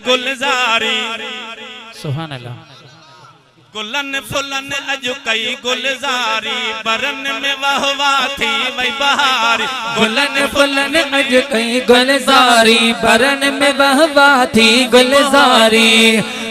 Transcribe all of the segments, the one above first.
गुलजारी सुभान अल्लाह। गुलन फुलन अज कई गुलजारी बरन में वहवा थी वही बहारी गुलन फुलन अज कई गुलजारी बरन में वहवा थी गुलजारी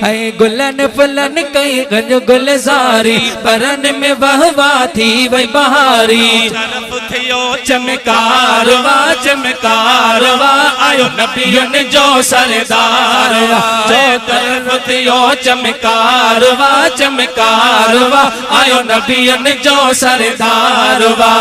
है गुलन फुलन कई गज गुलजारी बरन में वहवा थी वही बहारी तरफ थियो चमकारवा चमकारवा आयो नबियन जो सरदारवा जो तरफ थियो चमकारवा चमकारवा आयो नबियन जो सरदारवा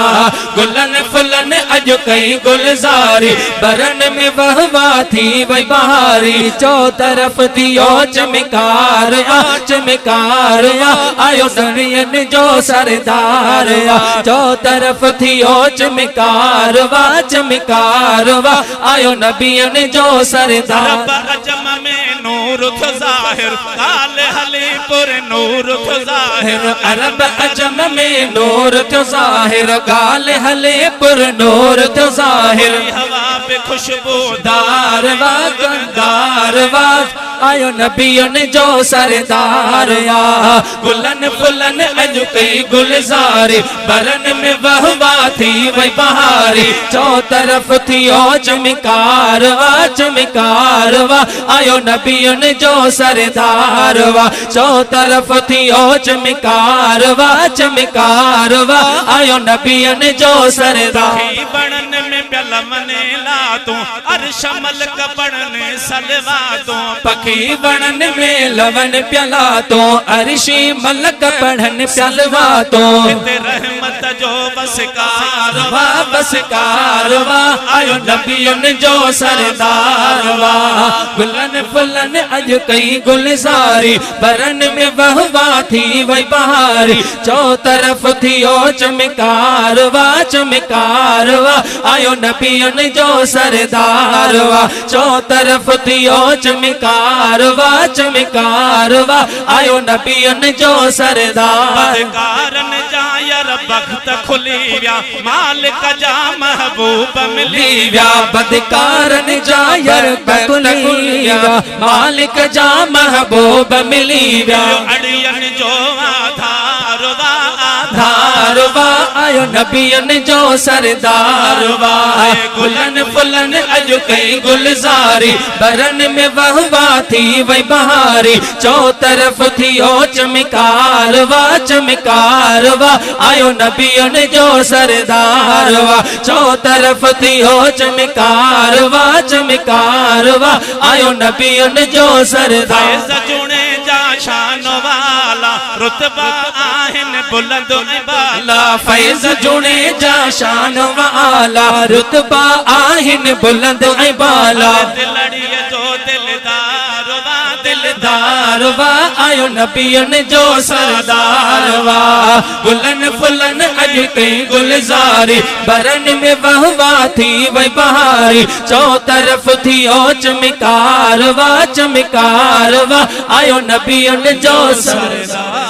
गुलन फुलन अज कई गुलजारी बरन में वहवा थी वही बहारी चो तरफ थियो चमकारवा चमकारवा आयो नबियन जो सरदारवा चो तरफ थियो चमकारवा चमकारवा आयो नबियन जो सरदार अजम में नूर थो ज़ाहिर काल हलीपुर नूर थो ज़ाहिर अरब अजम में नूर तो ज़ाहिर गाल हलेपुर नूर तो ज़ाहिर हवा पे खुशबूदार वा गंदार वा आयो नबियन जो सरदार या गुलन फुलन अज कई गुलजारी बरन में वहवा थी वही बहारी चौ तरफ थियो चमकारवा चमकारवा आयो नबियन जो सरदारवा चौ तरफ थियो चमकारवा चमकारवा आयो नबियन जो सरदार बनन में प्यलमने ला तू अरशमल कपड़ने सलवा तू पखी बनन में लवन प्याला तो अरशी मलक पढ़न प्यालवा तो रहमत जो बसकारवा बसकारवा आयो नबियन जो सरदारवा गुलन फुलन अज कई गुलजारी बरन में वहवा थी वही बहारी चौ तरफ थियो चमकारवा चमकारवा आयो नबियन जो सरदारवा चौ तरफ थियो चमकारवा चमकारवा आयो नबियन जो सरदार कारण जायर बख्त खुली व्या मालिक जा महबूब मिली व्या बदकारन जायर बकुलिया मालिक जा महबूब मिली व्या अड़ियन जो आधारवा धारवा आयो नबियन जो सरदारवा गुलन फुलन अज कई गुलजारी बरन में वहवा थी वही बहारी चौ तरफ थियो चमकारवा चमकारवा आयो नबियन जो सरदारवा चौ तरफ थियो चमकारवा चमकारवा आयो नबियन जो सरदार जुणे जा शान वाला रुतबा आहिन बुलंद बाला फैज जुणे जा शान वाला रुतबा आहिन बुलंद बाला दिलड़िए जो दिलदारवा दिलदारवा आयो नबियन जो सरदारवा गुलन फुलन अज कई गुलजारी बरन में वहवा थी वही बहारी चौ तरफ थियो चमकारवा चमकारवा आयो नबियन जो सरदार।